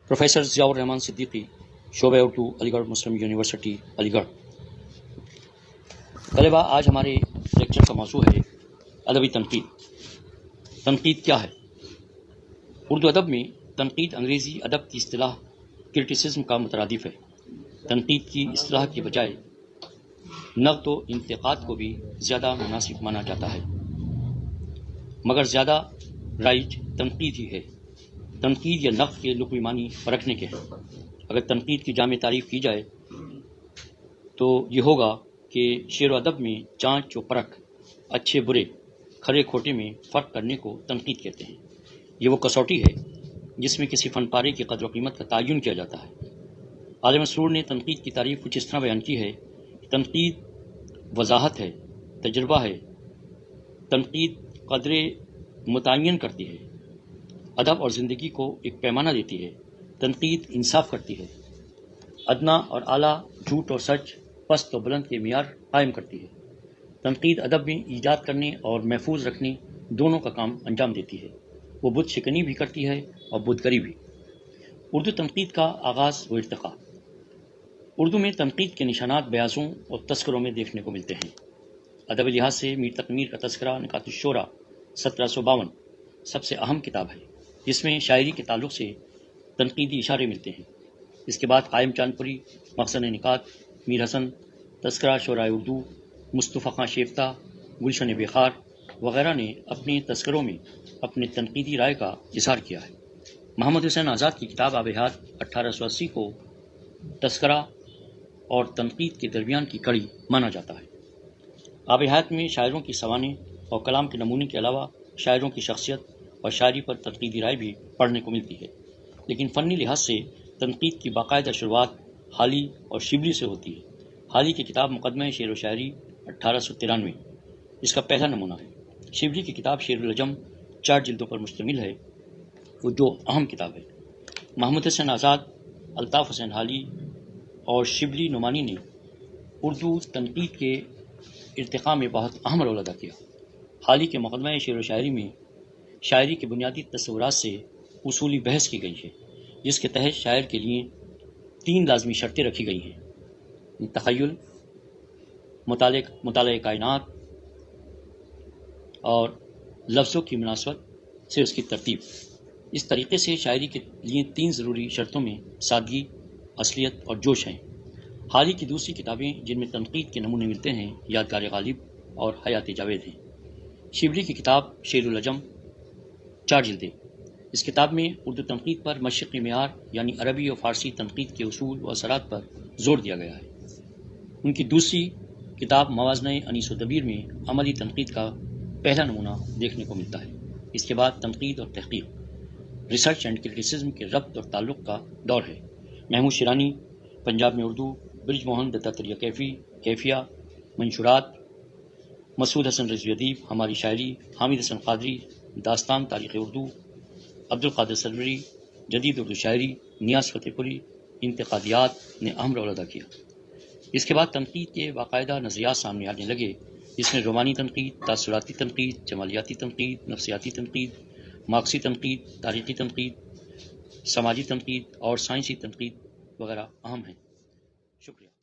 Professor Ziaur Rahman Siddiqui, शोबे उर्दू, अलीगढ़ मुस्लिम university Aligarh. तलबा, आज हमारे लेक्चर का मौजू है अदबी तनकीद। तनकीद क्या है? उर्दू अदब में तनकीद अंग्रेज़ी अदब की इस्तिलाह क्रिटिसिज्म का मुतरादिफ है। तनकीद की इस्तिलाह की बजाय नक़्द व इंतक़ाद को भी ज़्यादा मुनासिब माना जाता है, मगर ज़्यादा राइज तनकीद ही है। तनकीद या नक़्द के लुग़वी मानी परखने के हैं। अगर तनकीद की जामे तारीफ़ की जाए तो ये होगा कि शेर व अदब में जांच व परख, अच्छे बुरे, खरे खोटे में फ़र्क करने को तनकीद कहते हैं। ये वो कसौटी है जिसमें किसी फ़न पारे की क़द्र व क़ीमत का तयन किया जाता है। आलिम मसरूर ने तनकीद की तारीफ़ कुछ इस तरह बयान की है कि तनकीद वज़ाहत है, तजुर्बा है। तनकीद क़द्र मुतय्यन करती है, अदब और ज़िंदगी को एक पैमाना देती है। तनकीद इंसाफ करती है, अदना और आला, झूठ और सच, पस्त और बुलंद के मियार कायम करती है। तनकीद अदब में ईजाद करने और महफूज रखने दोनों का काम अंजाम देती है। वो बुत शिकनी भी करती है और बुतगरी भी। उर्दू तनकीद का आगाज़ व इर्तिक़ा। उर्दू में तनकीद के निशानात बयाज़ों और तस्करों में देखने को मिलते हैं। अदबी लिहाज से मीर तक़ी मीर का तस्करा निकातुश्शोरा 1752 सबसे अहम किताब है, जिसमें शायरी के ताल्लुक़ से तनकीदी इशारे मिलते हैं। इसके बाद कायम चांदपुरी, मखज़न निकात, मीर हसन, तस्करा शोराए उर्दू, मुस्तफ़ा खां शेफ्ता, गुलशन बेखार वग़ैरह ने अपने तस्करों में अपने तनकीदी राय का इज़हार किया है। मोहम्मद हुसैन आज़ाद की किताब आब-ए-हयात 1880 को तस्करा और तनकीद के दरमियान की कड़ी माना जाता है। आब-ए-हयात में शायरों की सवानेह और कलाम के नमूने के अलावा शायरों की शख्सियत और शायरी पर तनकीदी राय भी पढ़ने को मिलती है, लेकिन फ़नी लिहाज से तनकीद की बाकायदा शुरुआत हाली और शिबली से होती है। हाली की किताब मुक़दमे शेर व शायरी 1893 इसका पहला नमूना है। शिबली की किताब शेरुल अजम 4 जिल्दों पर मुश्तमिल है, वो जो अहम किताब है। मोहम्मद हुसैन आज़ाद, अल्ताफ़ हुसैन हाली और शिबली नुमानी ने उर्दू तनकीद के इर्तिक़ा में बहुत अहम रोल अदा किया। हाली के मुक़दमे शेर व शायरी में शायरी के बुनियादी तस्वुरात से उसूली बहस की गई है, जिसके तहत शायर के लिए 3 लाज़मी शर्तें रखी गई हैं: तख़य्युल, मुताले कायनात और लफ्ज़ों की मुनासबत से उसकी तरतीब। इस तरीके से शायरी के लिए 3 ज़रूरी शर्तों में सादगी, असलियत और जोश हैं। हाली की दूसरी किताबें जिनमें तनकीद के नमूने मिलते हैं यादगार गालिब और हयात जावेद हैं। शिबली की किताब शेरुल अजम 4 जिल्दें। इस किताब में उर्दू तनकीद पर मशरिक़ी मेयार यानी अरबी और फ़ारसी तनकीद के उसूल व असरात पर जोर दिया गया है। उनकी दूसरी किताब मवाज़ने अनीस व दबीर में अमली तनकीद का पहला नमूना देखने को मिलता है। इसके बाद तनकीद और तहक़ीक़, रिसर्च एंड क्रिटिसिज्म के रब्त और ताल्लुक़ का दौर है। महमूद शिरानी, पंजाब में उर्दू, ब्रिज मोहन दत्तात्रेय कैफ़ी, कैफ़िया, मंशूरात, मसूद हसन रिज़वी अदीब, हमारी शायरी, हामिद हसन क़ादरी, दास्तान तारीख़ उर्दू, अब्दुल क़ादिर सरवरी, जदीद उर्दू शायरी, नियाज़ फ़तेहपुरी, इंतक़ादियात ने अहम रोल अदा किया। इसके बाद तनकीद के बाकायदा नज़रियात सामने आने लगे, जिसमें रोमानी तनकीद, तासुराती तनकीद, जमालियाती तनकीद, नफ्सियाती तनकीद, मार्क्सी तनकीद, तारीख़ी तनकीद, समाजी तनकीद और साइंसी तनकीद वगैरह अहम हैं। शुक्रिया।